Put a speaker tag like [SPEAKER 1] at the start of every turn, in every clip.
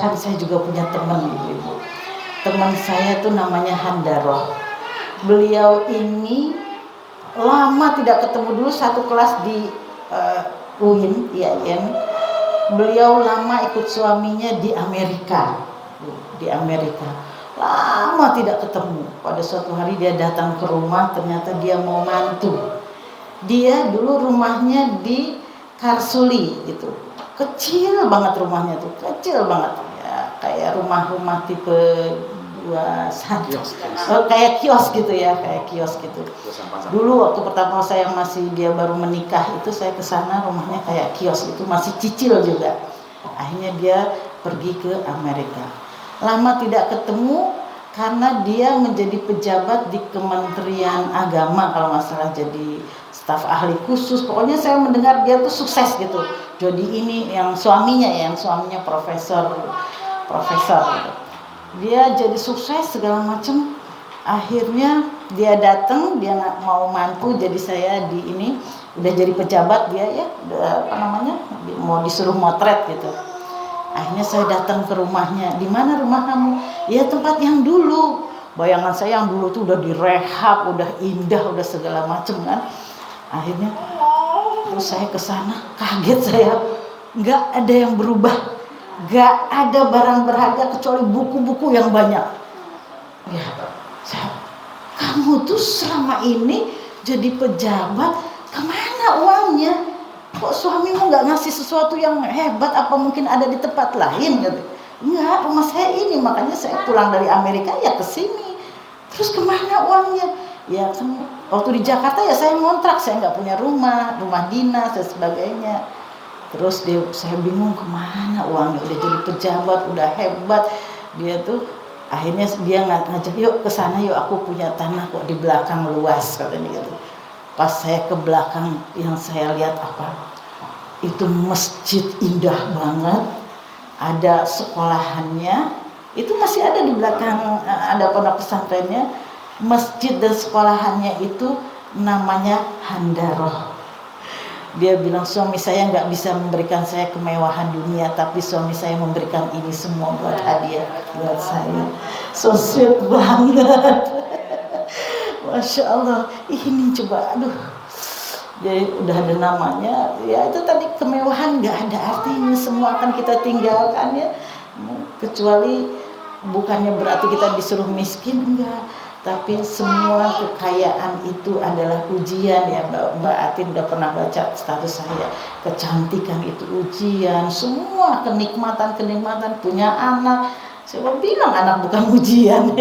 [SPEAKER 1] kebetulan saya juga punya teman ibu-ibu. Teman saya tuh namanya Handaroh. Beliau ini lama tidak ketemu, dulu satu kelas di UIN, IAIN. Beliau lama ikut suaminya di Amerika. Lama tidak ketemu. Pada suatu hari dia datang ke rumah, ternyata dia mau mantu. Dia dulu rumahnya di Karsuli gitu. Kecil banget rumahnya tuh, kecil banget. Ya, kayak rumah-rumah tipe dua kayak kios gitu ya, kayak kios gitu. Dulu waktu pertama saya dia baru menikah itu, saya ke sana rumahnya kayak kios itu, masih cicil juga. Akhirnya dia pergi ke Amerika. Lama tidak ketemu karena dia menjadi pejabat di Kementerian Agama kalau nggak salah, jadi staf ahli khusus. Pokoknya saya mendengar dia tuh sukses gitu. Jadi ini yang suaminya profesor gitu. Dia jadi sukses segala macam. Akhirnya dia datang, dia nggak mau mantu, jadi saya udah jadi pejabat dia ya, mau disuruh motret gitu. Akhirnya saya datang ke rumahnya. Di mana rumah kamu? Ya tempat yang dulu. Bayangan saya yang dulu tuh udah direhab, udah indah, udah segala macam kan. Akhirnya terus saya ke sana, kaget saya, nggak ada yang berubah, nggak ada barang berharga kecuali buku-buku yang banyak. Ya, kamu tuh selama ini jadi pejabat, kemana uangnya? Kok suamimu nggak ngasih sesuatu yang hebat? Apa mungkin ada di tempat lain? Gitu. Enggak, rumah saya ini, makanya saya pulang dari Amerika ya ke sini. Terus kemana uangnya? Ya kan waktu di Jakarta ya saya ngontrak, saya nggak punya rumah dinas dan sebagainya. Terus saya bingung kemana uangnya, udah jadi pejabat, udah hebat. Dia tuh akhirnya dia ngajak, yuk ke sana yuk, aku punya tanah kok di belakang luas katanya gitu. Pas saya ke belakang, yang saya lihat apa? Itu masjid indah banget, ada sekolahannya, itu masih ada di belakang, ada pondok pesantrennya. Masjid dan sekolahannya itu namanya Handaroh. Dia bilang, suami saya nggak bisa memberikan saya kemewahan dunia, tapi suami saya memberikan ini semua buat hadiah buat saya. So sweet banget. Masya Allah, ini coba, jadi udah ada namanya, ya itu tadi kemewahan nggak ada artinya, semua akan kita tinggalkan ya, kecuali bukannya berarti kita disuruh miskin, enggak, tapi semua kekayaan itu adalah ujian ya. Mbak Atin udah pernah baca status saya, kecantikan itu ujian, semua kenikmatan punya anak, saya bilang anak bukan ujian.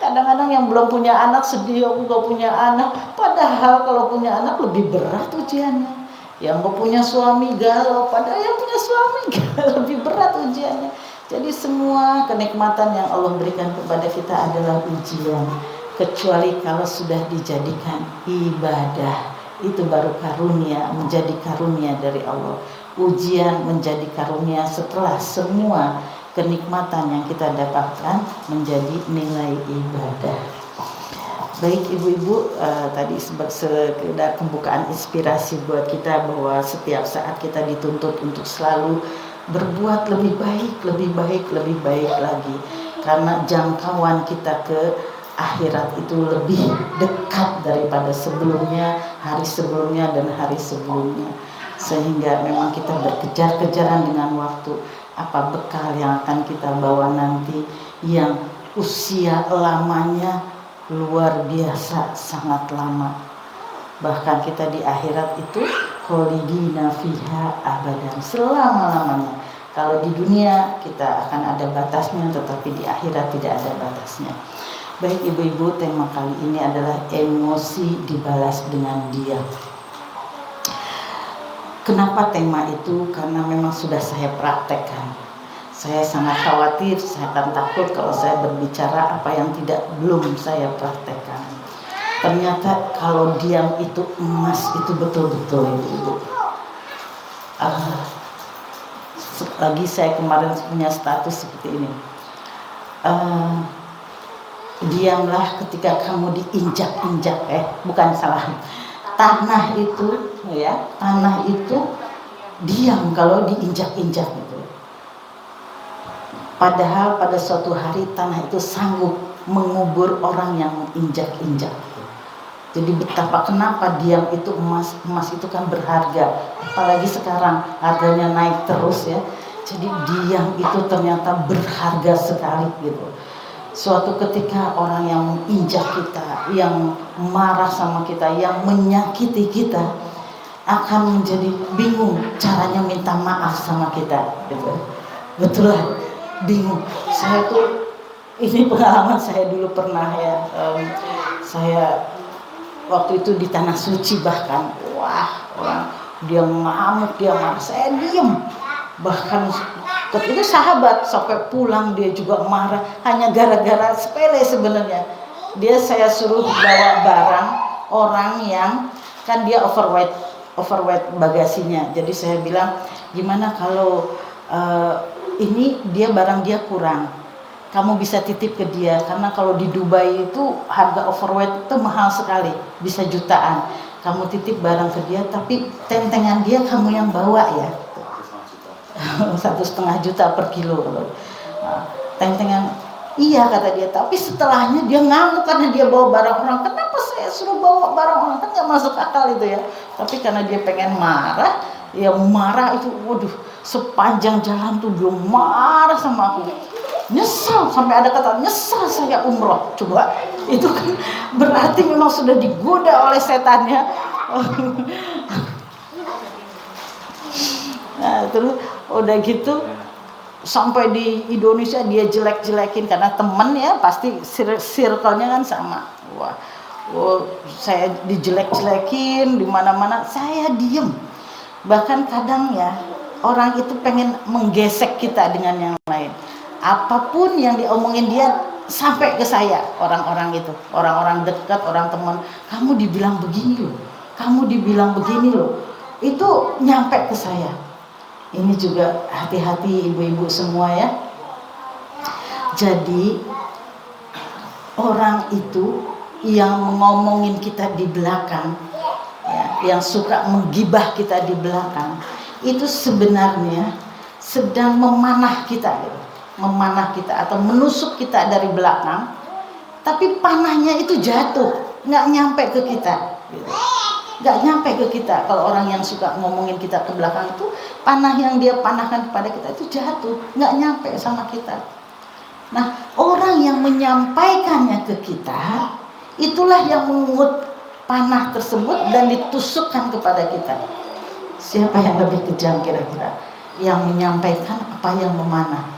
[SPEAKER 1] Kadang-kadang yang belum punya anak sedih, aku gak punya anak. Padahal kalau punya anak lebih berat ujiannya. Yang gak punya suami galau, padahal yang punya suami lebih berat ujiannya. Jadi semua kenikmatan yang Allah berikan kepada kita adalah ujian. Kecuali kalau sudah dijadikan ibadah, itu baru karunia, menjadi karunia dari Allah. Ujian menjadi karunia setelah semua kenikmatan yang kita dapatkan menjadi nilai ibadah. Baik ibu-ibu, tadi sekedar pembukaan inspirasi buat kita bahwa setiap saat kita dituntut untuk selalu berbuat lebih baik lagi, karena jangkauan kita ke akhirat itu lebih dekat daripada sebelumnya, hari sebelumnya dan hari sebelumnya, sehingga memang kita berkejar-kejaran dengan waktu. Apa bekal yang akan kita bawa nanti yang usia lamanya luar biasa, sangat lama. Bahkan kita di akhirat itu kholidina fiha abadan, selama-lamanya. Kalau di dunia kita akan ada batasnya, tetapi di akhirat tidak ada batasnya. Baik ibu-ibu, tema kali ini adalah emosi dibalas dengan diam. Kenapa tema itu? Karena memang sudah saya praktekkan. Saya sangat khawatir, saya akan takut kalau saya berbicara apa yang belum saya praktekkan. Ternyata kalau diam itu emas, itu betul-betul ibu. Lagi saya kemarin punya status seperti ini. Diamlah ketika kamu diinjak-injak, bukan salah. Tanah itu diam kalau diinjak-injak gitu. Padahal pada suatu hari tanah itu sanggup mengubur orang yang injak-injak. Jadi betapa kenapa diam itu emas. Emas itu kan berharga. Apalagi sekarang harganya naik terus ya. Jadi diam itu ternyata berharga sekali gitu. Suatu ketika orang yang menginjak kita, yang marah sama kita, yang menyakiti kita, akan menjadi bingung caranya minta maaf sama kita gitu. Betul lah, bingung. Saya tuh, ini pengalaman saya dulu pernah ya, saya waktu itu di Tanah Suci bahkan, wah orang dia ngamuk, dia marah, saya diem. Bahkan itu sahabat sampai pulang dia juga marah, hanya gara-gara sepele sebenarnya. Dia saya suruh bawa barang orang yang kan dia overweight bagasinya. Jadi saya bilang gimana kalau ini dia barang dia kurang, kamu bisa titip ke dia, karena kalau di Dubai itu harga overweight itu mahal sekali, bisa jutaan. Kamu titip barang ke dia, tapi tentengan dia kamu yang bawa ya. 1,5 juta per kilo. Nah, tentengan, iya kata dia. Tapi setelahnya dia ngamuk karena dia bawa barang orang. Kenapa saya suruh bawa barang orang? Kan nggak masuk akal itu ya. Tapi karena dia pengen marah, ya marah itu, waduh, sepanjang jalan tuh dia marah sama aku. Nyesel, sampai ada kata nyesel saya umroh. Coba, itu kan berarti memang sudah digoda oleh setannya. Nah, terus udah gitu sampai di Indonesia dia jelek-jelekin karena temen ya, pasti circle-nya kan sama. Wah, saya dijelek-jelekin di mana-mana, saya diem. Bahkan kadang ya orang itu pengen menggesek kita dengan yang lain. Apapun yang diomongin dia sampai ke saya, orang-orang itu, orang-orang dekat, orang teman, kamu dibilang begini loh, kamu dibilang begini loh, itu nyampe ke saya. Ini juga hati-hati ibu-ibu semua ya. Jadi orang itu yang ngomongin kita di belakang ya, yang suka menggibah kita di belakang, itu sebenarnya sedang memanah kita gitu. Memanah kita atau menusuk kita dari belakang, tapi panahnya itu jatuh, nggak nyampe ke kita gitu. Nggak nyampe ke kita. Kalau orang yang suka ngomongin kita ke belakang itu, panah yang dia panahkan kepada kita itu jatuh, nggak nyampe sama kita. Nah, orang yang menyampaikannya ke kita, itulah yang mengut panah tersebut dan ditusukkan kepada kita. Siapa yang lebih kejam kira-kira? Yang menyampaikan apa yang memanah?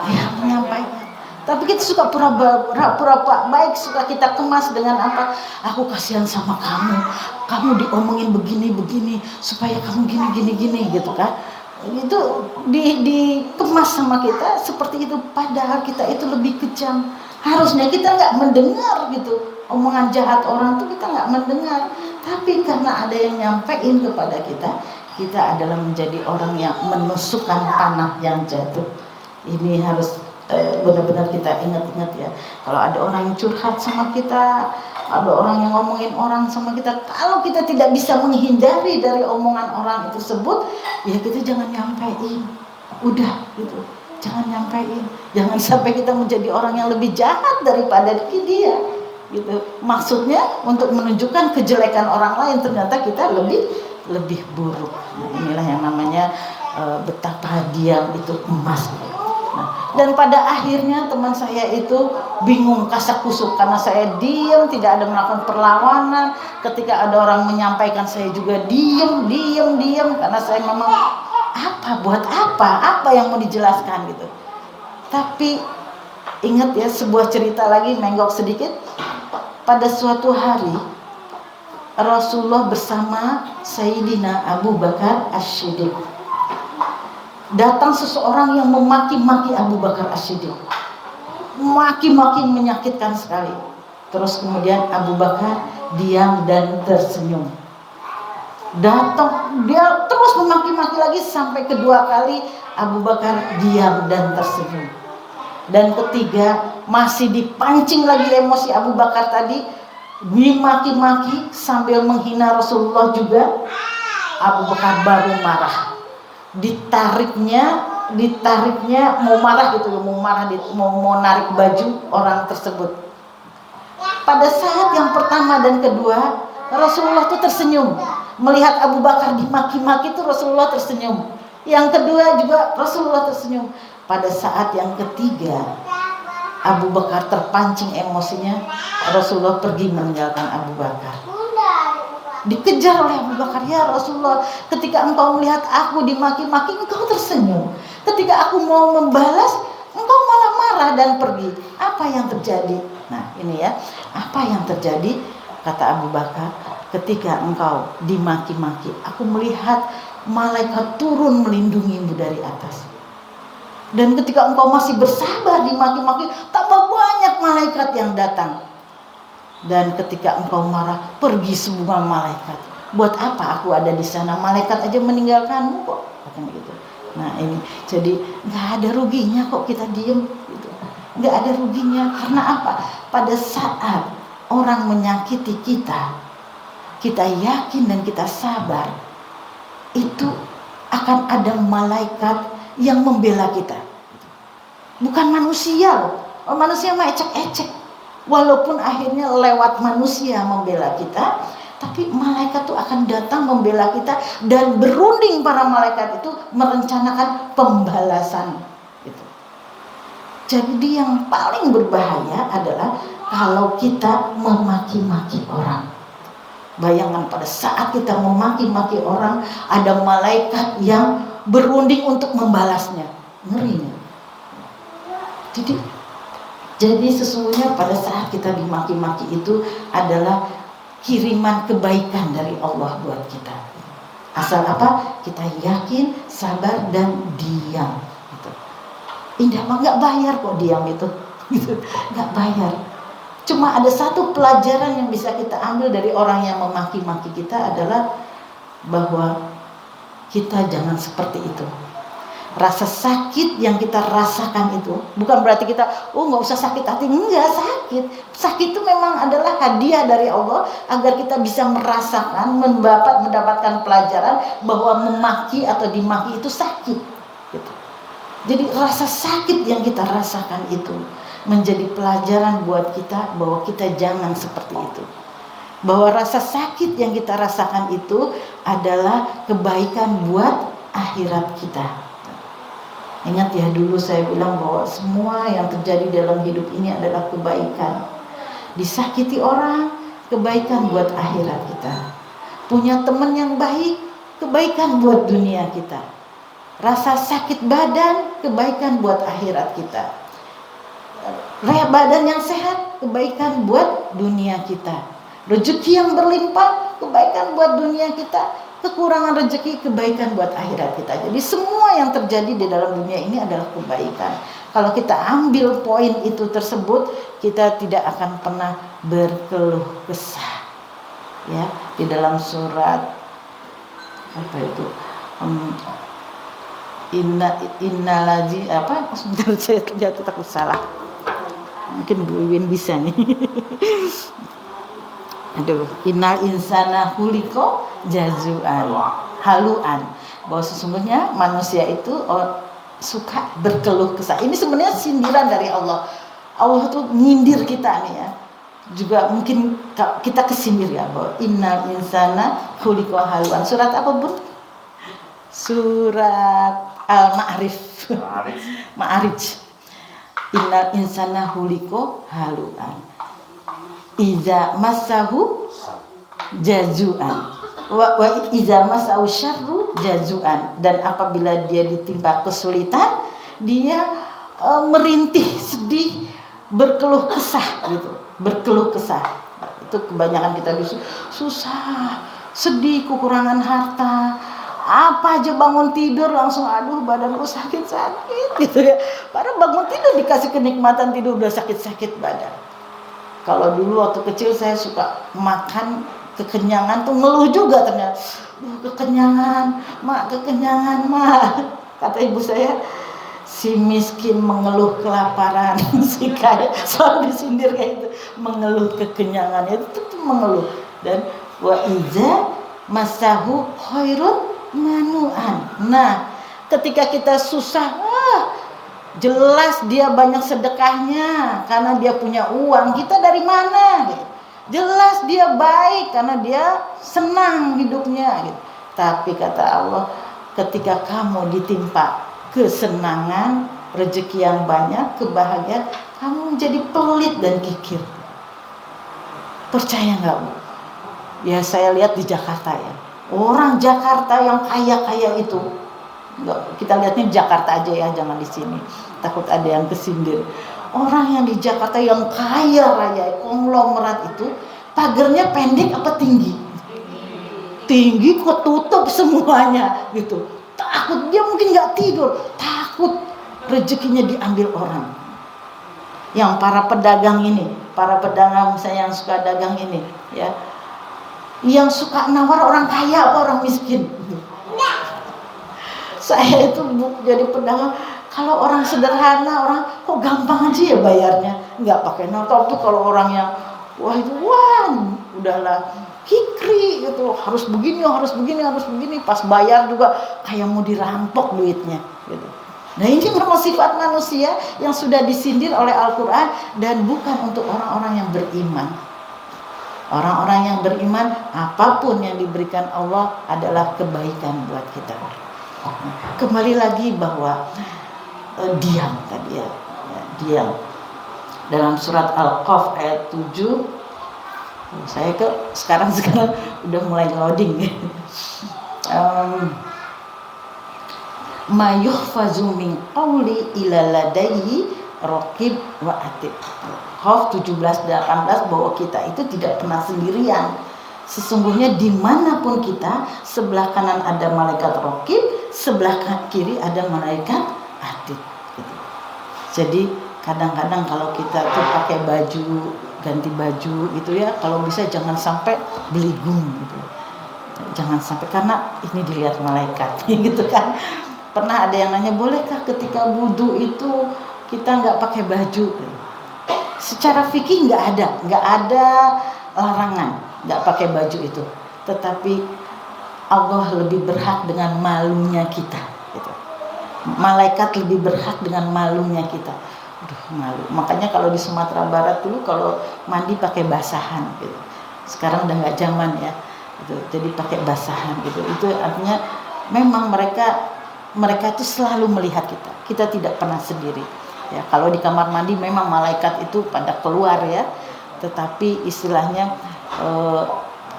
[SPEAKER 1] Yang menyampaikan. Tapi kita suka pura-pura baik, suka kita kemas dengan apa? Aku kasihan sama kamu, kamu diomongin begini-begini supaya kamu gini-gini gitu kan? Itu dikemas sama kita seperti itu. Padahal kita itu lebih kejam. Harusnya kita nggak mendengar gitu omongan jahat orang tuh, kita nggak mendengar. Tapi karena ada yang nyampein kepada kita, kita adalah menjadi orang yang menusukkan panah yang jatuh. Ini harus benar-benar kita ingat-ingat ya. Kalau ada orang yang curhat sama kita, ada orang yang ngomongin orang sama kita, kalau kita tidak bisa menghindari dari omongan orang itu tersebut, ya kita jangan nyampein. Udah gitu, jangan nyampein. Jangan sampai kita menjadi orang yang lebih jahat daripada dia gitu. Maksudnya untuk menunjukkan kejelekan orang lain, ternyata kita lebih buruk. Nah, inilah yang namanya betapa diam itu emas. Nah, dan pada akhirnya teman saya itu bingung kasak kusuk karena saya diam, tidak ada melakukan perlawanan. Ketika ada orang menyampaikan, saya juga diam karena saya memang buat apa yang mau dijelaskan gitu. Tapi ingat ya, sebuah cerita lagi, menggok sedikit. Pada suatu hari Rasulullah bersama Sayyidina Abu Bakar As-Siddiq. Datang seseorang yang memaki-maki Abu Bakar As-Siddiq, maki-maki menyakitkan sekali. Terus kemudian Abu Bakar diam dan tersenyum. Datang dia terus memaki-maki lagi sampai kedua kali Abu Bakar diam dan tersenyum. Dan ketiga masih dipancing lagi emosi Abu Bakar tadi, dimaki-maki sambil menghina Rasulullah juga. Abu Bakar baru marah. Ditariknya ditariknya, mau marah gitu, mau narik baju orang tersebut. Pada saat yang pertama dan kedua, Rasulullah tuh tersenyum. Melihat Abu Bakar dimaki-maki itu Rasulullah tersenyum. Yang kedua juga Rasulullah tersenyum. Pada saat yang ketiga, Abu Bakar terpancing emosinya, Rasulullah pergi meninggalkan Abu Bakar. Dikejar oleh Abu Bakar, ya Rasulullah, ketika engkau melihat aku dimaki-maki, engkau tersenyum. Ketika aku mau membalas, engkau malah marah dan pergi. Apa yang terjadi? Nah ini ya, apa yang terjadi? Kata Abu Bakar, ketika engkau dimaki-maki, aku melihat malaikat turun melindungimu dari atas. Dan ketika engkau masih bersabar dimaki-maki, tambah banyak malaikat yang datang. Dan ketika engkau marah, pergi semua malaikat. Buat apa aku ada di sana? Malaikat aja meninggalkanmu kok. Katanya gitu. Nah ini, jadi nggak ada ruginya kok kita diem. Gitu. Nggak ada ruginya. Karena apa? Pada saat orang menyakiti kita, kita yakin dan kita sabar, itu akan ada malaikat yang membela kita. Bukan manusia loh. Manusia mah ecek-ecek. Walaupun akhirnya lewat manusia membela kita, tapi malaikat itu akan datang membela kita, dan berunding para malaikat itu merencanakan pembalasan gitu. Jadi yang paling berbahaya adalah kalau kita memaki-maki orang. Bayangkan pada saat kita memaki-maki orang, ada malaikat yang berunding untuk membalasnya. Ngerinya. Jadi sesungguhnya pada saat kita dimaki-maki itu adalah kiriman kebaikan dari Allah buat kita. Asal apa? Kita yakin, sabar, dan diam. Gitu. Indah mah nggak bayar kok diam itu, gitu. Nggak bayar. Cuma ada satu pelajaran yang bisa kita ambil dari orang yang memaki-maki kita adalah bahwa kita jangan seperti itu. Rasa sakit yang kita rasakan itu bukan berarti kita nggak usah sakit hati. Enggak, sakit itu memang adalah hadiah dari Allah agar kita bisa merasakan, mendapatkan pelajaran bahwa memaki atau dimaki itu sakit gitu. Jadi rasa sakit yang kita rasakan itu menjadi pelajaran buat kita bahwa kita jangan seperti itu. Bahwa rasa sakit yang kita rasakan itu adalah kebaikan buat akhirat kita. Ingat ya, dulu saya bilang bahwa semua yang terjadi dalam hidup ini adalah kebaikan. Disakiti orang, kebaikan buat akhirat kita. Punya teman yang baik, kebaikan buat dunia kita. Rasa sakit badan, kebaikan buat akhirat kita. Badan yang sehat, kebaikan buat dunia kita. Rezeki yang berlimpah, kebaikan buat dunia kita. Kekurangan rezeki, kebaikan buat akhirat kita. Jadi semua yang terjadi di dalam dunia ini adalah kebaikan. Kalau kita ambil poin itu tersebut, kita tidak akan pernah berkeluh kesah. Ya, di dalam surat apa itu? Innalazi apa? Sebentar, saya jatuh takut salah. Mungkin Bu Iwin bisa nih. Aduh, innal insana khuliqa jazuan, haluan. Bahwa sesungguhnya manusia itu suka berkeluh kesah. Ini sebenarnya sindiran dari Allah. Allah tuh nyindir kita nih ya. Juga mungkin kita kesindir ya, bahwa innal insana khuliqa haluan. Surat apa, Bun? Surat Al-Ma'arij. Ma'arij. Innal insana khuliqa haluan. Iza masahu jazuan wa iza masahu syarru jazuan. Dan apabila dia ditimpa kesulitan, dia merintih, sedih, berkeluh kesah gitu. Berkeluh kesah. Itu kebanyakan kita susah, sedih, kekurangan harta, apa aja bangun tidur langsung aduh badanku sakit-sakit gitu ya. Padahal bangun tidur dikasih kenikmatan tidur udah sakit-sakit badan. Kalau dulu waktu kecil saya suka makan kekenyangan tuh ngeluh juga ternyata. Kekenyangan, mak, kekenyangan, mak. Kata ibu saya, si miskin mengeluh kelaparan, si kaya selalu disindir kayak itu, mengeluh kekenyangan, itu tuh mengeluh. Dan wa iza masahu khairun manu'an. Nah, Ketika kita susah, jelas dia banyak sedekahnya karena dia punya uang. Kita dari mana? Jelas dia baik karena dia senang hidupnya. Tapi kata Allah, ketika kamu ditimpa kesenangan, rezeki yang banyak, kebahagiaan, kamu menjadi pelit dan kikir. Percaya nggak, Bu? Ya saya lihat di Jakarta ya. Orang Jakarta yang kaya-kaya itu, kita lihatnya di Jakarta aja ya, jangan di sini. Takut ada yang kesindir. Orang yang di Jakarta yang kaya raya, konglomerat itu, pagernya pendek apa tinggi? Tinggi, ketutup semuanya gitu. Takut, dia mungkin nggak tidur, takut rezekinya diambil orang. Yang para pedagang ini, para pedagang misalnya yang suka dagang ini, ya, yang suka nawar orang kaya apa orang miskin. Saya itu jadi pedagang, kalau orang sederhana, orang kok gampang aja ya bayarnya, nggak pakai nawar. Tuh kalau orang yang udahlah kikri gitu, harus begini, pas bayar juga kayak mau dirampok duitnya gitu. Nah ini memang sifat manusia yang sudah disindir oleh Al-Quran dan bukan untuk orang-orang yang beriman. Orang-orang yang beriman, apapun yang diberikan Allah adalah kebaikan buat kita. Kembali lagi bahwa diam tadi ya, diam. Dalam surat Al-Qaf ayat 7, saya sekarang udah mulai loading. Ma yuhfazu min qawli ila ladaihi raqib wa atid. Qaf 17-18 bahwa kita itu tidak pernah sendirian. Sesungguhnya dimanapun kita, sebelah kanan ada malaikat raqib, sebelah kiri ada malaikat atid gitu. Jadi kadang-kadang kalau kita tuh pakai baju, ganti baju gitu ya, kalau bisa jangan sampai beligung gitu. Jangan sampai, karena ini dilihat malaikat gitu kan. Pernah ada yang nanya, bolehkah ketika wudu itu kita nggak pakai baju? Secara fikih nggak ada larangan nggak pakai baju itu. Tetapi Allah lebih berhak dengan malunya kita. Gitu. Malaikat lebih berhak dengan malunya kita. Aduh, malu. Makanya kalau di Sumatera Barat dulu kalau mandi pakai basahan gitu. Sekarang udah nggak zaman ya. Gitu. Jadi pakai basahan gitu. Itu artinya memang mereka itu selalu melihat kita. Kita tidak pernah sendiri. Ya, kalau di kamar mandi memang malaikat itu pada keluar ya. Tetapi istilahnya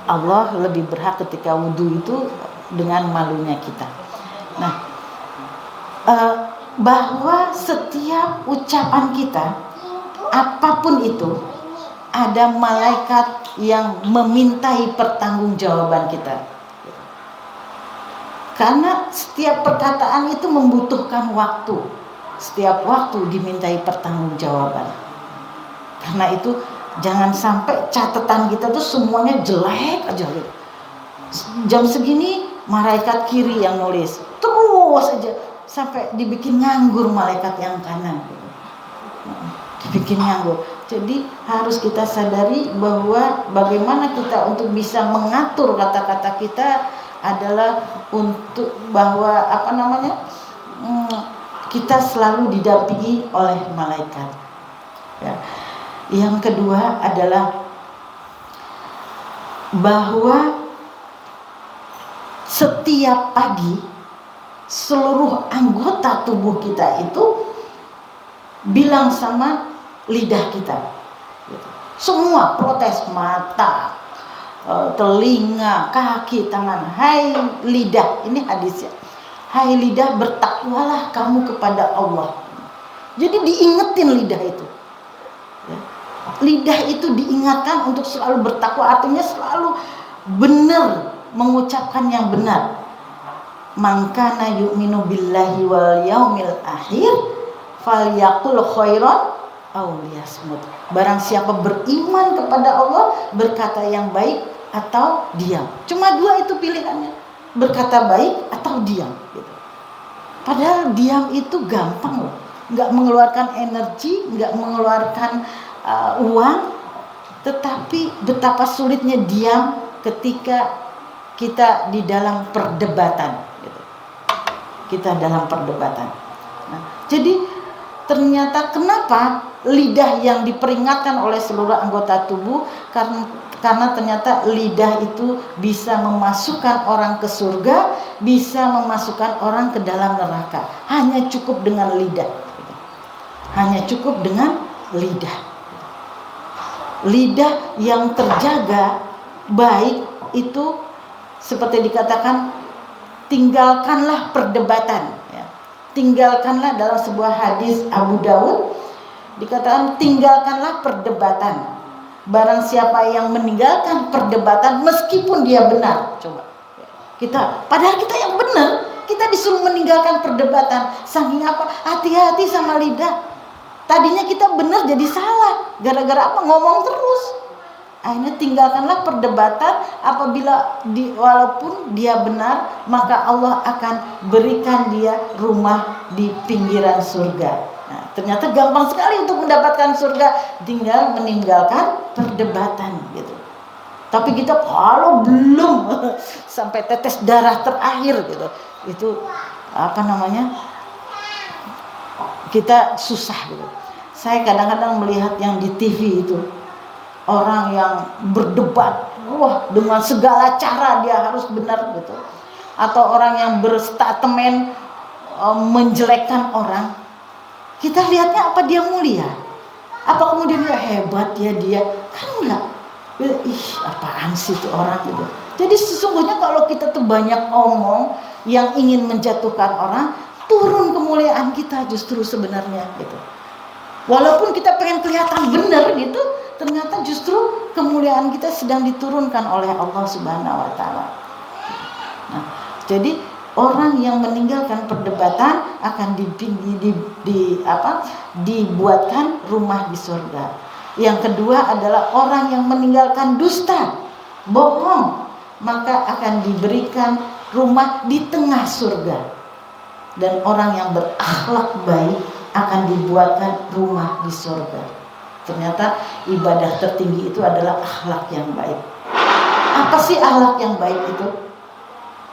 [SPEAKER 1] Allah lebih berhak ketika wudhu itu dengan malunya kita. Nah, bahwa setiap ucapan kita, apapun itu, ada malaikat yang memintai pertanggungjawaban kita. Karena setiap perkataan itu membutuhkan waktu. Setiap waktu dimintai pertanggungjawaban. Karena itu jangan sampai catatan kita tuh semuanya jelek aja gitu. Jam segini malaikat kiri yang nulis, terus aja sampai dibikin nganggur malaikat yang kanan gitu. Dibikin nganggur. Jadi harus kita sadari bahwa bagaimana kita untuk bisa mengatur kata-kata kita adalah untuk bahwa kita selalu didampingi oleh malaikat. Ya. Yang kedua adalah bahwa setiap pagi seluruh anggota tubuh kita itu bilang sama lidah kita. Semua protes, mata, telinga, kaki, tangan. Hai lidah, ini hadisnya. Hai lidah, bertakwalah kamu kepada Allah. Jadi diingetin lidah itu. Ya. Lidah itu diingatkan untuk selalu bertakwa, artinya selalu benar, mengucapkan yang benar. Man kana yu'minu billahi wal yaumil akhir falyaqul khairan aw liyasmut. Barang siapa beriman kepada Allah, berkata yang baik atau diam. Cuma dua itu pilihannya, berkata baik atau diam gitu. Padahal diam itu gampang loh, nggak mengeluarkan energi, nggak mengeluarkan uang, tetapi betapa sulitnya diam ketika kita di dalam perdebatan gitu. kita dalam perdebatan. Nah, jadi ternyata kenapa lidah yang diperingatkan oleh seluruh anggota tubuh, karena ternyata lidah itu bisa memasukkan orang ke surga, bisa memasukkan orang ke dalam neraka. Hanya cukup dengan lidah. Hanya cukup dengan lidah. Lidah yang terjaga baik itu seperti dikatakan, tinggalkanlah perdebatan. Tinggalkanlah, dalam sebuah hadis Abu Daud dikatakan, tinggalkanlah perdebatan. Barang siapa yang meninggalkan perdebatan meskipun dia benar. Coba padahal kita yang benar, kita disuruh meninggalkan perdebatan. Saking apa? Hati-hati sama lidah. Tadinya kita benar jadi salah, gara-gara apa? Ngomong terus. Akhirnya tinggalkanlah perdebatan. Apabila walaupun dia benar, maka Allah akan berikan dia rumah di pinggiran surga. Nah, ternyata gampang sekali untuk mendapatkan surga, tinggal meninggalkan perdebatan gitu. Tapi kita kalau belum sampai tetes darah terakhir gitu, itu kita susah gitu. Saya kadang-kadang melihat yang di TV itu, orang yang berdebat, dengan segala cara dia harus benar gitu. Atau orang yang berstatement menjelekkan orang. Kita lihatnya apa dia mulia? Apa kemudian dia hebat dia? Kan enggak. Apaan sih itu orang gitu. Jadi sesungguhnya kalau kita tuh banyak omong yang ingin menjatuhkan orang, turun kemuliaan kita justru sebenarnya gitu. Walaupun kita pengen kelihatan benar gitu, ternyata justru kemuliaan kita sedang diturunkan oleh Allah Subhanahu wa taala. Nah, jadi orang yang meninggalkan perdebatan akan dibuatkan rumah di surga. Yang kedua adalah orang yang meninggalkan dusta, bohong, maka akan diberikan rumah di tengah surga. Dan orang yang berakhlak baik akan dibuatkan rumah di surga. Ternyata ibadah tertinggi itu adalah akhlak yang baik. Apa sih akhlak yang baik itu?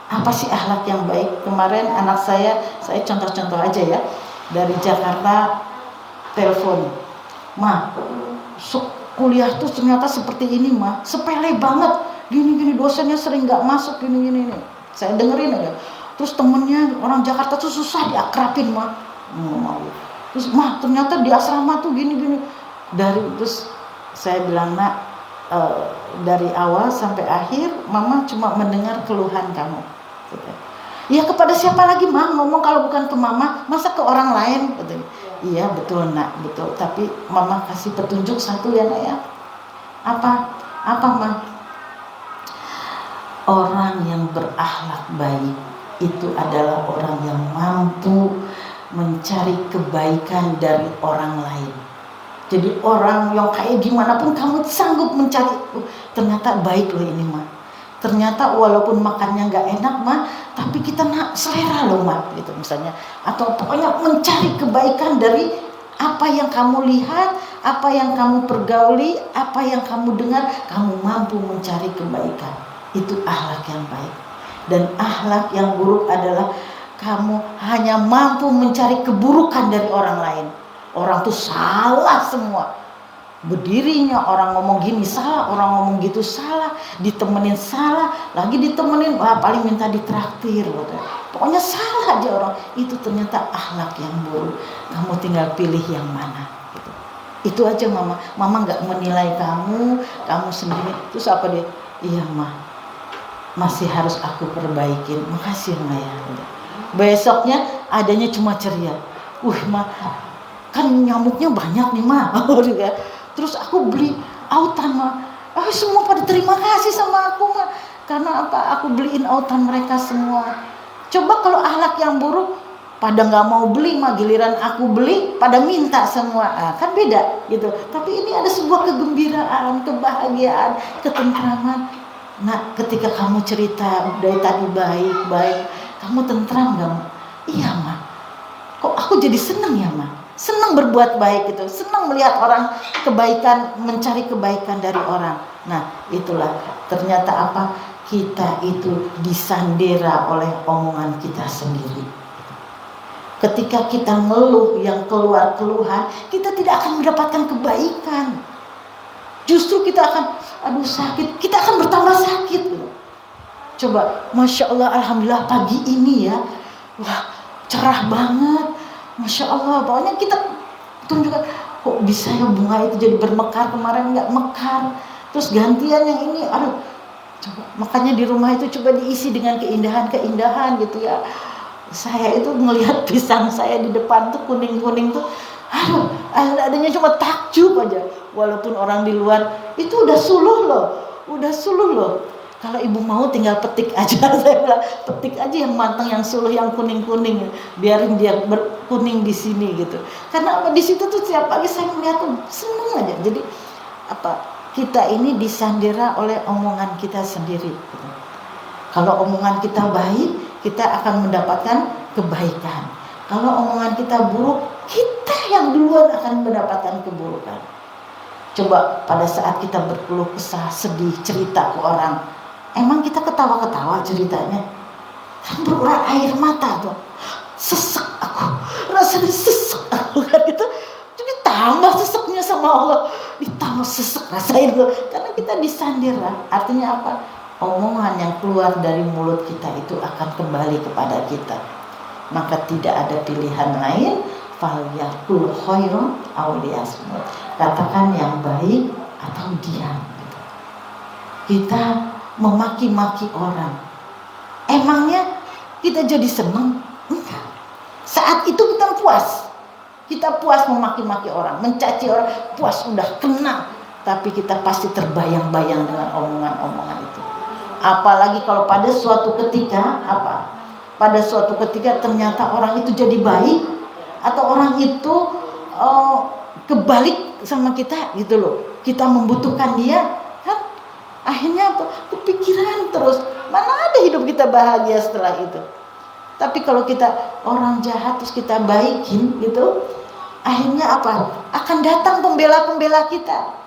[SPEAKER 1] Apa sih akhlak yang baik? Kemarin anak saya contoh-contoh aja ya, dari Jakarta telepon, "Ma, kuliah tuh ternyata seperti ini, Ma. Sepele banget. Gini-gini, dosennya sering gak masuk, gini-gini." Saya dengerin aja. Terus temennya orang Jakarta tuh susah diakrabin, Ma. Terus, "Ma, ternyata di asrama tuh gini-gini." Terus saya bilang, "Nak, dari awal sampai akhir Mama cuma mendengar keluhan kamu." Gitu. "Ya kepada siapa lagi, Ma? Ngomong kalau bukan ke Mama, masa ke orang lain?" Gitu. "Iya betul, Nak, betul. Tapi Mama kasih petunjuk satu ya, Nak ya." Apa, Ma?" Orang yang berakhlak baik itu adalah orang yang mampu mencari kebaikan dari orang lain. Jadi orang yang kayak gimana pun kamu sanggup mencari, ternyata baik loh ini, Ma. Ternyata walaupun makannya nggak enak, Ma, tapi kita selera loh, Ma, gitu misalnya. Atau pokoknya mencari kebaikan dari apa yang kamu lihat, apa yang kamu pergauli, apa yang kamu dengar, kamu mampu mencari kebaikan. Itu akhlak yang baik. Dan akhlak yang buruk adalah kamu hanya mampu mencari keburukan dari orang lain. Orang tuh salah semua. Berdirinya orang ngomong gini salah, orang ngomong gitu salah, ditemenin salah, lagi ditemenin, paling minta ditraktir. Pokoknya salah aja orang. Itu ternyata akhlak yang buruk. Kamu tinggal pilih yang mana. Gitu. Itu aja Mama. Mama nggak menilai kamu sendiri. Terus apa dia? "Iya, Ma, masih harus aku perbaikin. Makasih, Ma ya." Besoknya adanya cuma ceria. Ma, kan nyamuknya banyak nih, Ma." Terus aku beli autan, Ma. Semua pada terima kasih sama aku, Ma. Karena apa? Aku beliin autan mereka semua. Coba kalau akhlak yang buruk, pada nggak mau beli, Ma. Giliran aku beli, pada minta semua. Kan beda gitu. Tapi ini ada sebuah kegembiraan, kebahagiaan, ketentraman. Nah, ketika kamu cerita dari tadi baik-baik, kamu tentram gak, Ma? "Iya, Ma. Kok aku jadi seneng ya, Ma? Senang berbuat baik itu, senang melihat orang kebaikan, mencari kebaikan dari orang." Nah, itulah ternyata apa? Kita itu disandera oleh omongan kita sendiri. Ketika kita ngeluh, yang keluar keluhan, kita tidak akan mendapatkan kebaikan. Justru kita akan, aduh sakit, kita akan bertambah sakit. Coba, Masya Allah, Alhamdulillah pagi ini ya, wah cerah banget, Masya Allah. Pokoknya kita tunjukkan, kok bisa ya bunga itu jadi bermekar, kemarin nggak mekar, terus gantian yang ini, aduh. Coba, makanya di rumah itu coba diisi dengan keindahan-keindahan gitu ya. Saya itu ngelihat pisang saya di depan tuh kuning-kuning tuh, aduh, adanya cuma takjub aja. Walaupun orang di luar itu udah suluh loh. Kalau ibu mau tinggal petik aja, saya bilang petik aja yang matang, yang suluh, yang kuning-kuning, biarin dia berkuning di sini gitu. Karena di situ tuh setiap pagi saya melihat tuh seneng aja. Jadi kita ini disandera oleh omongan kita sendiri. Gitu. Kalau omongan kita baik, kita akan mendapatkan kebaikan. Kalau omongan kita buruk, kita yang duluan akan mendapatkan keburukan. Coba pada saat kita berkeluh kesah, sedih, cerita ke orang, emang kita ketawa-ketawa ceritanya? Kan berurai air mata tuh. Sesek aku, rasanya sesek aku kan gitu. Jadi tambah seseknya sama Allah, ditambah sesek rasain tuh. Karena kita disandera. Artinya apa? Omongan yang keluar dari mulut kita itu akan kembali kepada kita. Maka tidak ada pilihan lain, falyakul khairan aw liyasmut. Katakan yang baik atau diam. Kita memaki-maki orang, emangnya kita jadi senang? Enggak. Saat itu kita puas memaki-maki orang, mencaci orang, puas, udah kena. Tapi kita pasti terbayang-bayang dengan omongan-omongan itu. Apalagi kalau pada suatu ketika ternyata orang itu jadi baik, atau orang itu kebalik sama kita gitu loh, kita membutuhkan dia, kan akhirnya kepikiran terus, mana ada hidup kita bahagia setelah itu. Tapi kalau kita orang jahat terus kita baikin gitu, akhirnya akan datang pembela-pembela kita.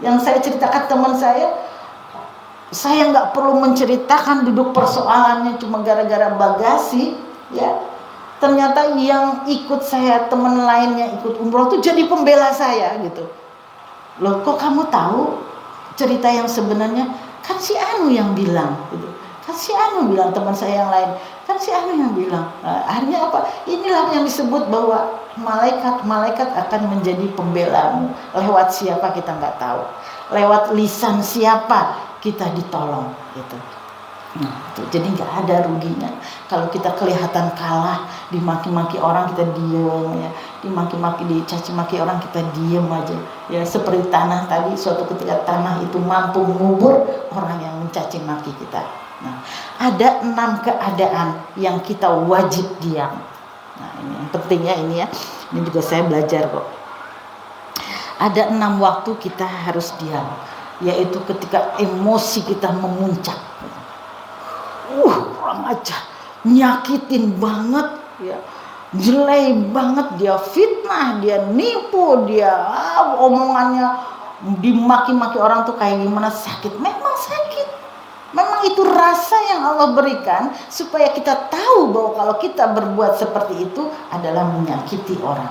[SPEAKER 1] Yang saya ceritakan teman saya nggak perlu menceritakan duduk persoalannya cuma gara-gara bagasi ya. Ternyata yang ikut saya, teman lainnya ikut umroh tuh jadi pembela saya gitu. Loh, kok kamu tahu cerita yang sebenarnya? Kan si Anu yang bilang gitu. Kan si Anu bilang, teman saya yang lain. Kan si Anu yang bilang. Nah, akhirnya inilah yang disebut bahwa malaikat akan menjadi pembelamu. Lewat siapa kita nggak tahu. Lewat lisan siapa kita ditolong gitu. Nah, jadi nggak ada ruginya. Kalau kita kelihatan kalah, dimaki-maki orang kita diem ya, dimaki-maki, dicaci maki orang kita diem aja ya. Seperti tanah tadi, suatu ketika tanah itu mampu mengubur orang yang mencaci maki kita. Nah, ada 6 keadaan yang kita wajib diam. Nah, ini yang pentingnya ini ya. Ini juga saya belajar kok. Ada 6 waktu kita harus diam, yaitu ketika emosi kita memuncak. Kurang ajar, nyakitin banget ya, jelek banget, dia fitnah, dia nipu, dia omongannya dimaki-maki orang tuh kayak gimana, sakit. Memang sakit, memang itu rasa yang Allah berikan supaya kita tahu bahwa kalau kita berbuat seperti itu adalah menyakiti orang.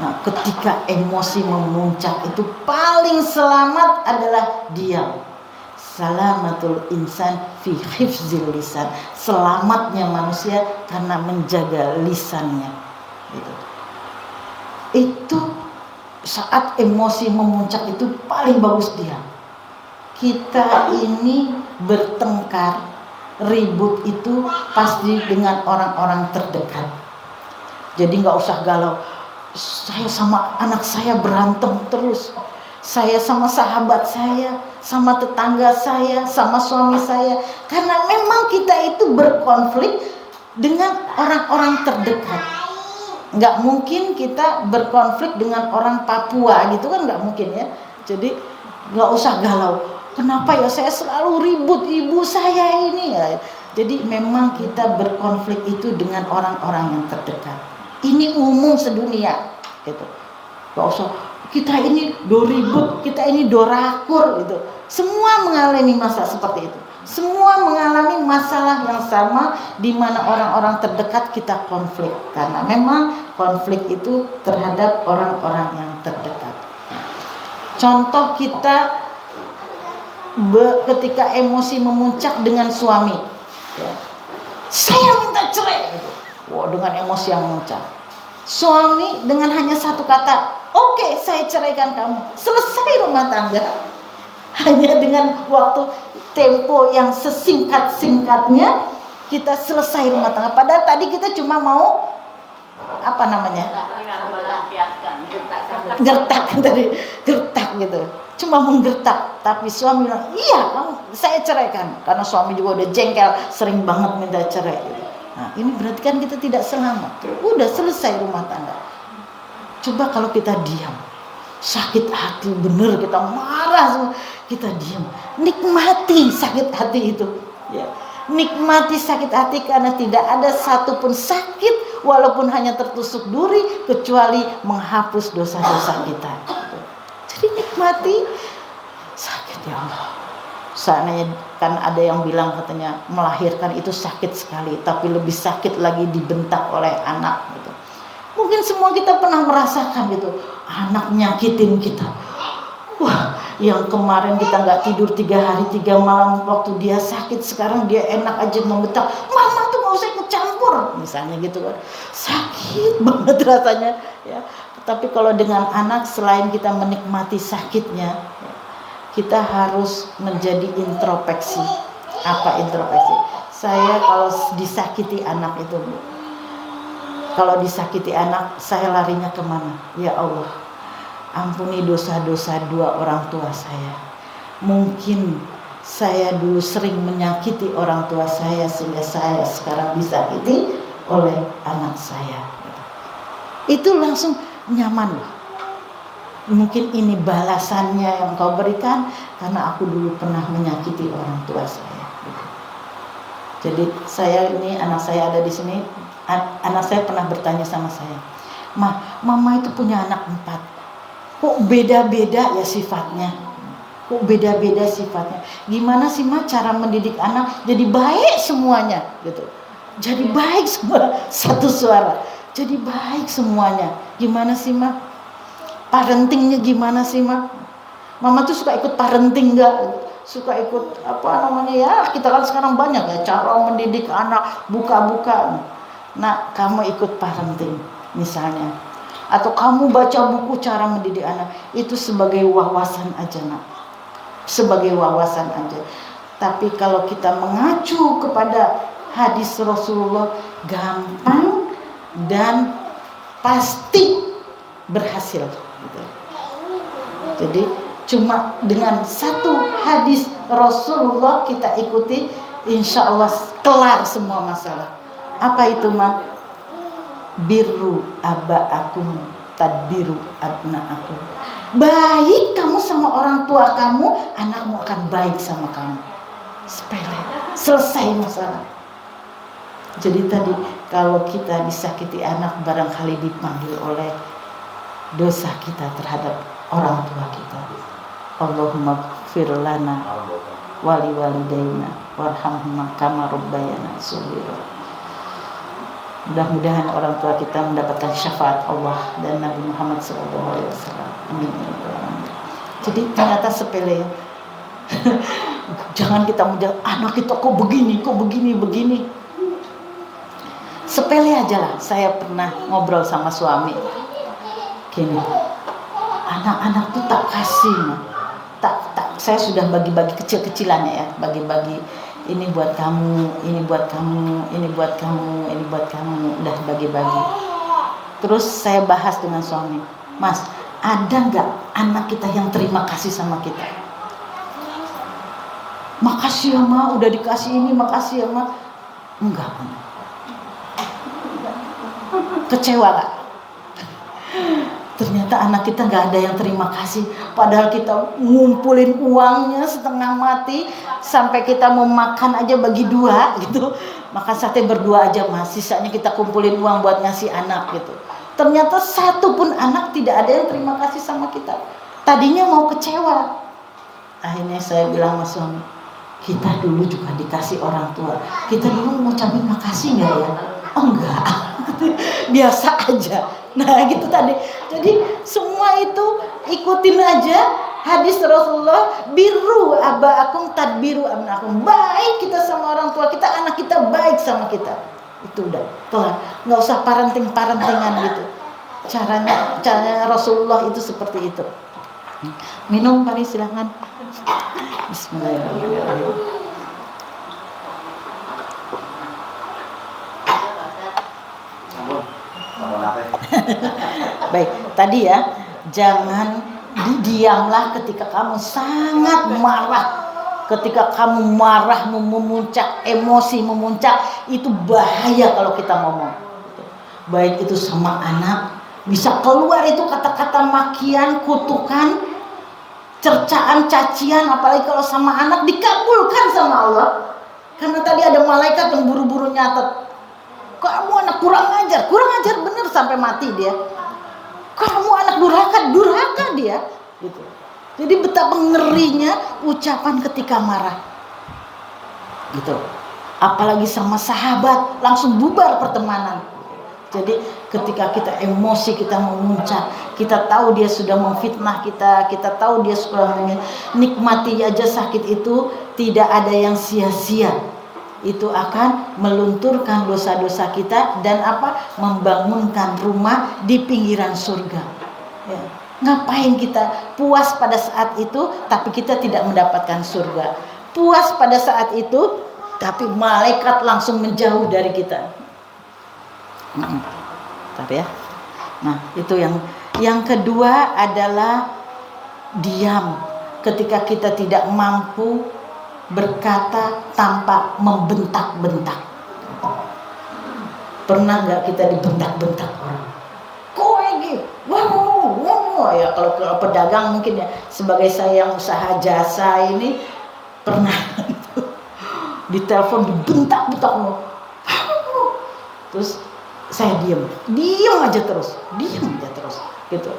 [SPEAKER 1] Nah, ketika emosi memuncak itu paling selamat adalah diam. Salamatul insan fi hifzil lisan. Selamatnya manusia karena menjaga lisannya. Gitu. Itu saat emosi memuncak itu paling bagus diam. Kita ini bertengkar, ribut itu pasti dengan orang-orang terdekat. Jadi nggak usah galau. Saya sama anak saya berantem terus. Saya sama sahabat saya, sama tetangga saya, sama suami saya. Karena memang kita itu berkonflik dengan orang-orang terdekat. Nggak mungkin kita berkonflik dengan orang Papua gitu kan, nggak mungkin ya. Jadi nggak usah galau. Kenapa ya saya selalu ribut ibu saya ini ya. Jadi memang kita berkonflik itu dengan orang-orang yang terdekat. Ini umum sedunia gitu. Nggak usah kita ini do ribut, kita ini do rakur gitu. Semua mengalami masa seperti itu. Semua mengalami masalah yang sama, di mana orang-orang terdekat kita konflik, karena memang konflik itu terhadap orang-orang yang terdekat. Contoh kita ketika emosi memuncak dengan suami, ya, saya minta cerai, wah, dengan emosi yang memuncak. Suami dengan hanya satu kata, oke, saya ceraikan kamu, selesai rumah tangga. Hanya dengan waktu tempo yang sesingkat-singkatnya kita selesai rumah tangga. Padahal tadi kita cuma mau apa namanya? Gertak tadi, gertak gitu. Cuma menggertak, tapi suami bilang, "Iya, saya ceraikan." Karena suami juga udah jengkel, sering banget minta cerai gitu. Nah, ini berarti kan kita tidak selamat. Udah selesai rumah tangga. Coba kalau kita diam, sakit hati bener, kita marah semua, kita diam, nikmati sakit hati itu, ya. Nikmati sakit hati, karena tidak ada satupun sakit walaupun hanya tertusuk duri kecuali menghapus dosa-dosa kita. Jadi nikmati sakit, ya Allah. Seandainya kan ada yang bilang katanya melahirkan itu sakit sekali, tapi lebih sakit lagi dibentak oleh anak gitu. Mungkin semua kita pernah merasakan gitu, anak nyakitin kita. Wah, yang kemarin kita nggak tidur 3 hari 3 malam waktu dia sakit, sekarang dia enak aja membentak, "Mama tuh nggak usah ikut campur," misalnya gitu kan. Sakit banget rasanya, ya. Tapi kalau dengan anak, selain kita menikmati sakitnya, kita harus menjadi introspeksi. Apa introspeksi? Saya kalau disakiti anak itu, kalau disakiti anak, saya larinya kemana? Ya Allah, ampuni dosa-dosa dua orang tua saya. Mungkin saya dulu sering menyakiti orang tua saya, sehingga saya sekarang disakiti oleh anak saya. Itu langsung nyaman. Mungkin ini balasannya yang kau berikan, karena aku dulu pernah menyakiti orang tua saya. Jadi saya ini, anak saya ada di sini. Anak saya pernah bertanya sama saya, Mama itu punya anak 4, kok beda-beda ya sifatnya, kok beda-beda sifatnya, gimana sih Ma cara mendidik anak jadi baik semuanya gitu, jadi baik semua, satu suara, jadi baik semuanya, gimana sih Ma, parentingnya gimana sih Ma? Mama tuh suka ikut parenting gak? Suka ikut apa namanya, ya kita kan sekarang banyak ya cara mendidik anak, buka-buka. Nah, kamu ikut parenting misalnya, atau kamu baca buku cara mendidik anak, itu sebagai wawasan aja nak, sebagai wawasan aja. Tapi kalau kita mengacu kepada hadis Rasulullah, gampang dan pasti berhasil gitu. Jadi cuma dengan satu hadis Rasulullah kita ikuti, insya Allah kelar semua masalah. Apa itu Ma? Birru aba'akum tadbiru abna'akum. Baik kamu sama orang tua kamu, anakmu akan baik sama kamu. Sepele, selesai masalah. Jadi tadi kalau kita disakiti anak, barangkali dipanggil oleh dosa kita terhadap orang tua kita. Allahumma gfir lana wali walidayna warhamhuma kama rabbayana shaghira. Mudah-mudahan orang tua kita mendapatkan syafaat Allah dan Nabi Muhammad SAW. Amin. Jadi ternyata sepele ya. Jangan kita menjawab anak kita kok begini, begini. Sepele aja lah. Saya pernah ngobrol sama suami. Gini, anak-anak tuh tak kasih, saya sudah bagi-bagi kecil-kecilannya ya, bagi-bagi. Ini buat kamu, ini buat kamu, ini buat kamu, ini buat kamu, udah bagi-bagi. Terus saya bahas dengan suami, Mas, ada nggak anak kita yang terima kasih sama kita? Makasih ya Ma, udah dikasih ini, makasih ya Ma. Enggak. Kecewa gak? Ternyata anak kita nggak ada yang terima kasih. Padahal kita ngumpulin uangnya setengah mati, sampai kita mau makan aja bagi 2 gitu. Makan sate berdua aja Mas, sisanya kita kumpulin uang buat ngasih anak gitu. Ternyata satu pun anak tidak ada yang terima kasih sama kita. Tadinya mau kecewa. Akhirnya saya bilang sama suami, Kita dulu juga dikasih orang tua, kita dulu ngucapin makasih nggak ya? Oh enggak, biasa aja. Nah gitu tadi. Jadi semua itu ikutin aja hadis Rasulullah, biru abaakum tadbiru abnaakum. Baik kita sama orang tua kita, anak kita baik sama kita. Itu udah kelar. Nggak usah parenting-parentingan gitu. Caranya Rasulullah itu seperti itu. Minum Pak, silakan. Bismillahirrahmanirrahim. Baik, tadi ya, jangan diamlah ketika kamu sangat marah. Ketika kamu marah memuncak, emosi memuncak, itu bahaya kalau kita ngomong. Baik itu sama anak, bisa keluar itu kata-kata makian, kutukan, cercaan, cacian, apalagi kalau sama anak dikabulkan sama Allah. Karena tadi ada malaikat yang buru-buru nyatet, kamu anak kurang ajar bener sampai mati dia. Kamu anak durhaka dia, gitu. Jadi betapa ngerinya ucapan ketika marah, gitu. Apalagi sama sahabat, langsung bubar pertemanan. Jadi ketika kita emosi, kita memuncak, kita tahu dia sudah memfitnah kita, kita tahu dia sudah nikmati aja sakit itu tidak ada yang sia-sia. Itu akan melunturkan dosa-dosa kita dan membangunkan rumah di pinggiran surga. Ya. Ngapain kita puas pada saat itu tapi kita tidak mendapatkan surga, puas pada saat itu tapi malaikat langsung menjauh dari kita. Tapi ya. Nah, itu yang kedua adalah diam ketika kita tidak mampu berkata tanpa membentak-bentak. Pernah nggak kita dibentak-bentak orang? Kowe iki, wow, ya kalau ke pedagang mungkin ya, sebagai saya yang usaha jasa ini pernah ditelepon dibentak-bentak, terus saya diam aja terus, gitu.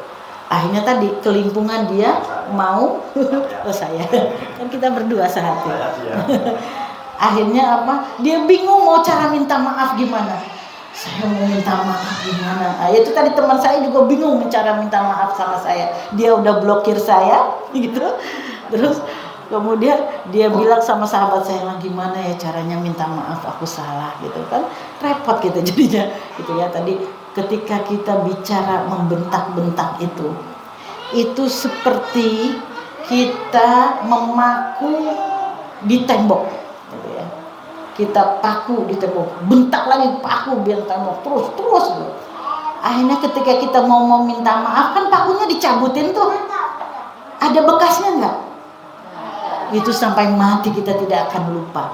[SPEAKER 1] Akhirnya tadi kelimpungan dia mau saya kan kita berdua sehati. Akhirnya dia bingung mau cara minta maaf gimana. Saya mau minta maaf gimana? Itu tadi teman saya juga bingung cara minta maaf sama saya. Dia udah blokir saya, gitu. Terus kemudian dia bilang sama sahabat saya, gimana ya caranya minta maaf, aku salah, gitu kan. Repot gitu jadinya, gitu ya. Tadi ketika kita bicara membentak-bentak itu seperti kita memaku di tembok, gitu ya. Kita paku di tembok, bentak lagi paku biar tembok terus. Akhirnya ketika kita mau minta maaf kan pakunya dicabutin tuh, ada bekasnya nggak? Itu sampai mati kita tidak akan lupa.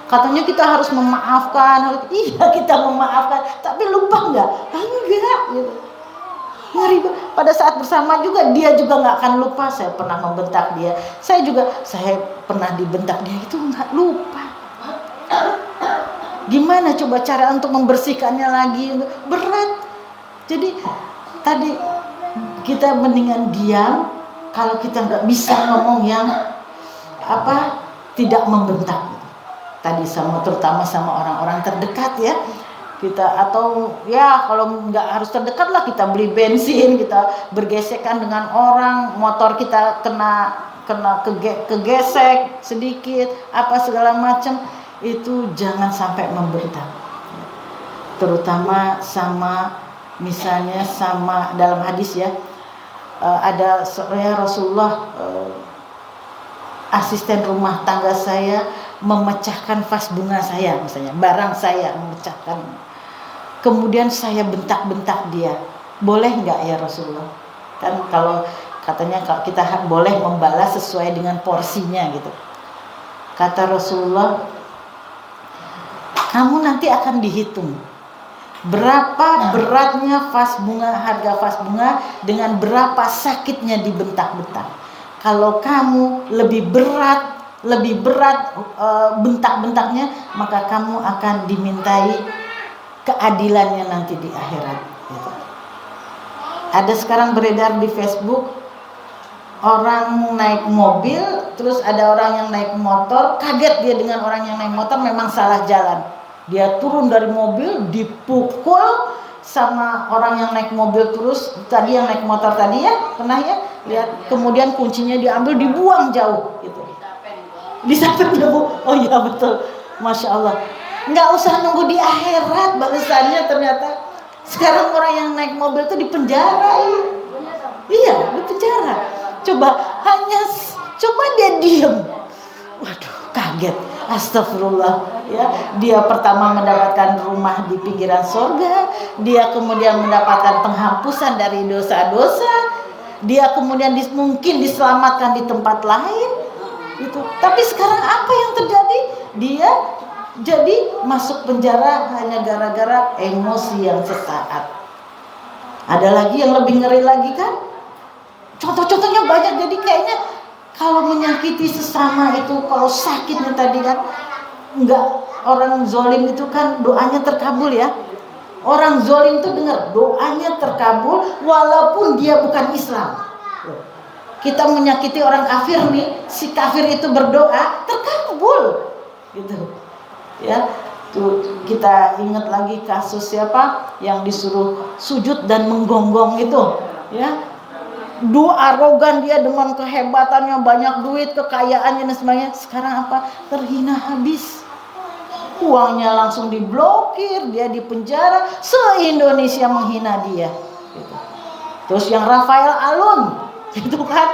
[SPEAKER 1] Katanya kita harus memaafkan, kita memaafkan, tapi lupa nggak? Enggak, gitu. Ngeri. Pada saat bersama juga dia juga nggak akan lupa saya pernah membentak dia. Saya pernah dibentak dia, itu nggak lupa. Gimana coba cara untuk membersihkannya lagi? Berat. Jadi tadi kita mendingan diam kalau kita nggak bisa ngomong yang tidak membentak. Tadi terutama sama orang-orang terdekat ya. Kita atau ya kalau nggak harus terdekat lah, kita beli bensin, kita bergesekan dengan orang, motor kita kena kegesek sedikit, segala macam, itu jangan sampai membentak. Terutama misalnya dalam hadis ya, ada Rasulullah, asisten rumah tangga saya memecahkan vas bunga saya, misalnya barang saya memecahkan, kemudian saya bentak-bentak dia, boleh nggak ya Rasulullah? Kan kalau katanya kita boleh membalas sesuai dengan porsinya gitu. Kata Rasulullah, kamu nanti akan dihitung berapa beratnya harga vas bunga dengan berapa sakitnya dibentak-bentak. Kalau kamu lebih berat bentak-bentaknya, maka kamu akan dimintai keadilannya nanti di akhirat, gitu. Ada sekarang beredar di Facebook orang naik mobil, terus ada orang yang naik motor, kaget dia dengan orang yang naik motor, memang salah jalan. Dia turun dari mobil, dipukul sama orang yang naik mobil, terus tadi yang naik motor tadi ya, pernah ya lihat, kemudian kuncinya diambil, dibuang jauh gitu. Disamping Bu. Oh iya betul. Masya Allah. Nggak usah nunggu di akhirat balasannya ternyata. Sekarang orang yang naik mobil itu dipenjara. Iya, dipenjara. Coba dia diem. Waduh, kaget. Astagfirullah. Ya, dia pertama mendapatkan rumah di pinggiran surga, dia kemudian mendapatkan penghapusan dari dosa-dosa, dia kemudian mungkin diselamatkan di tempat lain. Gitu. Tapi sekarang apa yang terjadi? Dia jadi masuk penjara hanya gara-gara emosi yang sesaat. Ada lagi yang lebih ngeri lagi kan? Contoh-contohnya banyak. Jadi kayaknya kalau menyakiti sesama itu, kalau sakitnya tadi kan, enggak, orang zolim itu kan doanya terkabul ya. Orang zolim itu dengar doanya terkabul walaupun dia bukan Islam. Kita menyakiti orang kafir nih, si kafir itu berdoa terkabul gitu ya. Tuh kita ingat lagi kasus siapa yang disuruh sujud dan menggonggong itu ya. Arogan dia dengan kehebatannya, banyak duit, kekayaannya dan sebagainya. Sekarang apa? Terhina habis. Uangnya langsung diblokir, dia dipenjara, se-Indonesia menghina dia gitu. Terus yang Rafael Alun itu kan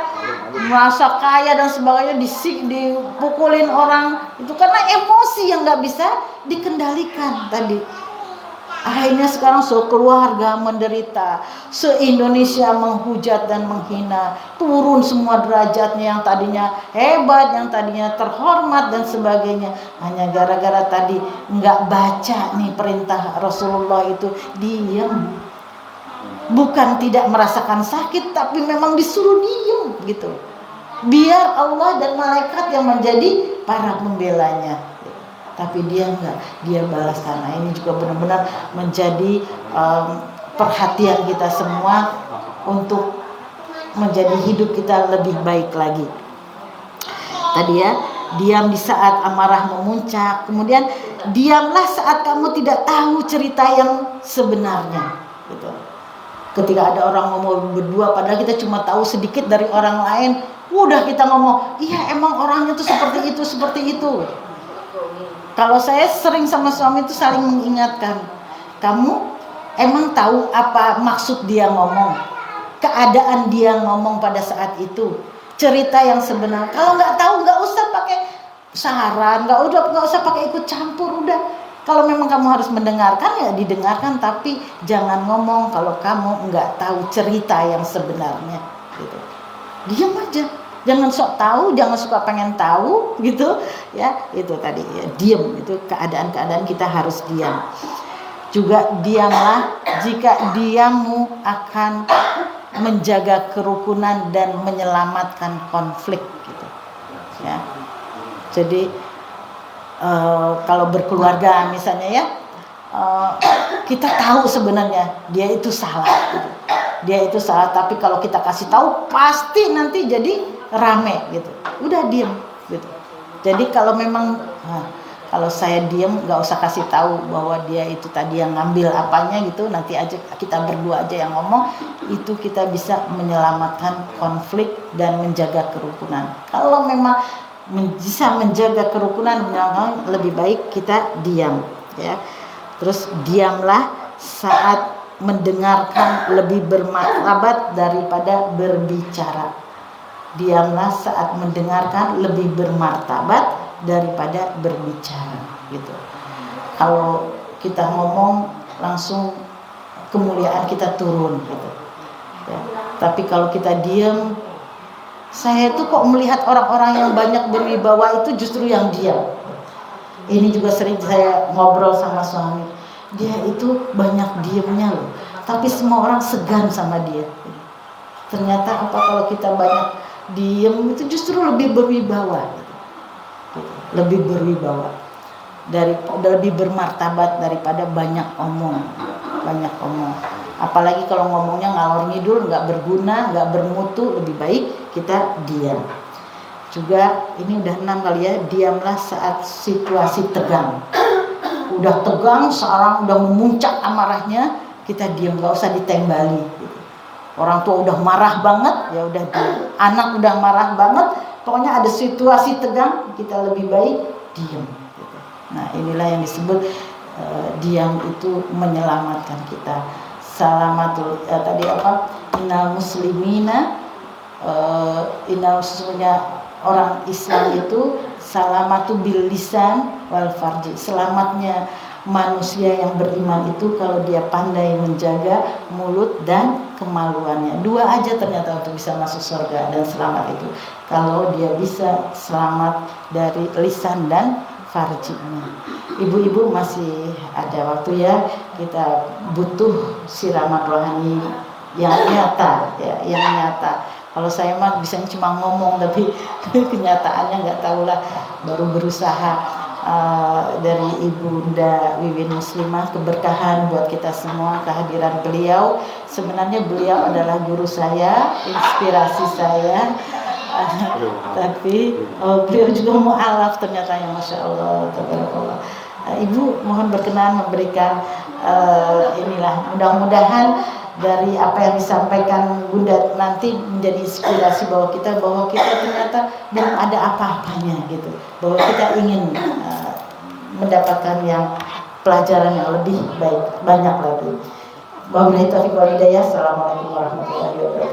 [SPEAKER 1] merasa kaya dan sebagainya, dipukulin orang itu karena emosi yang nggak bisa dikendalikan tadi. Akhirnya sekarang sekeluarga menderita, se-Indonesia menghujat dan menghina, turun semua derajatnya, yang tadinya hebat, yang tadinya terhormat dan sebagainya, hanya gara-gara tadi nggak baca nih perintah Rasulullah itu, diam. Bukan tidak merasakan sakit, tapi memang disuruh diam gitu. Biar Allah dan malaikat yang menjadi para pembelanya. Tapi dia enggak, dia balas. Karena ini juga benar-benar menjadi perhatian kita semua untuk menjadi hidup kita lebih baik lagi. Tadi ya, diam di saat amarah memuncak, kemudian diamlah saat kamu tidak tahu cerita yang sebenarnya gitu. Ketika ada orang ngomong berdua padahal kita cuma tahu sedikit dari orang lain, udah kita ngomong, iya emang orangnya tuh seperti itu. Kalau saya sering sama suami itu saling mengingatkan, kamu emang tahu apa maksud dia ngomong, keadaan dia ngomong pada saat itu, cerita yang sebenarnya. Kalau nggak tahu nggak usah pakai saran, nggak usah pakai ikut campur, udah. Kalau memang kamu harus mendengarkan ya didengarkan, tapi jangan ngomong kalau kamu nggak tahu cerita yang sebenarnya gitu. Diam aja. Jangan sok tahu, jangan suka pengen tahu gitu ya. Itu tadi ya, diam. Itu keadaan-keadaan kita harus diam. Juga diamlah jika diammu akan menjaga kerukunan dan menyelamatkan konflik gitu. Ya. Jadi kalau berkeluarga misalnya ya, kita tahu sebenarnya dia itu salah gitu. Dia itu salah, tapi kalau kita kasih tahu pasti nanti jadi rame gitu. Udah diam gitu. Jadi kalau memang kalau saya diam, nggak usah kasih tahu bahwa dia itu tadi yang ngambil apanya gitu, nanti aja kita berdua aja yang ngomong, itu kita bisa menyelamatkan konflik dan menjaga kerukunan. Kalau memang bisa menjaga kerukunan, lebih baik kita diam ya. Terus diamlah saat mendengarkan lebih bermartabat daripada berbicara. Diamlah saat mendengarkan lebih bermartabat daripada berbicara gitu. Kalau kita ngomong langsung kemuliaan kita turun gitu ya. Tapi kalau kita diam, saya tuh kok melihat orang-orang yang banyak berwibawa itu justru yang diam. Ini juga sering saya ngobrol sama suami. Dia itu banyak diamnya loh, tapi semua orang segan sama dia. Ternyata apa, kalau kita banyak diam itu justru lebih berwibawa gitu. Lebih berwibawa, lebih bermartabat daripada banyak omong. Apalagi kalau ngomongnya ngalor ngidul, nggak berguna, nggak bermutu, lebih baik kita diam. Juga ini udah 6 kali ya, diamlah saat situasi tegang. Udah tegang, seorang udah memuncak amarahnya, kita diam, nggak usah ditembali. Gitu. Orang tua udah marah banget, ya udah diam. Anak udah marah banget, pokoknya ada situasi tegang, kita lebih baik diam. Gitu. Nah inilah yang disebut diam itu menyelamatkan kita. Salamatul tadi apa? Innal muslimina innal sesungguhnya orang Islam itu salamatu bil lisan wal farji. Selamatnya manusia yang beriman itu kalau dia pandai menjaga mulut dan kemaluannya. 2 aja ternyata untuk bisa masuk surga dan selamat itu. Kalau dia bisa selamat dari lisan dan farjinya. Ibu-ibu masih ada waktu ya, kita butuh siraman rohani yang nyata ya, yang nyata. Kalau saya mah bisanya cuma ngomong, tapi kenyataannya nggak tahulah. Baru berusaha dari Ibunda Wiwin Muslimah, keberkahan buat kita semua kehadiran beliau. Sebenarnya beliau adalah guru saya, inspirasi saya. Tapi beliau juga mu'alaf ternyata, ya Masya Allah, tabarakallah. Ibu mohon berkenan memberikan inilah, mudah-mudahan dari apa yang disampaikan Bunda nanti menjadi inspirasi bahwa kita ternyata belum ada apa-apanya gitu, bahwa kita ingin mendapatkan yang pelajaran yang lebih baik, banyak lagi. Wabillahi taufiq wal hidayah. Assalamualaikum warahmatullahi wabarakatuh.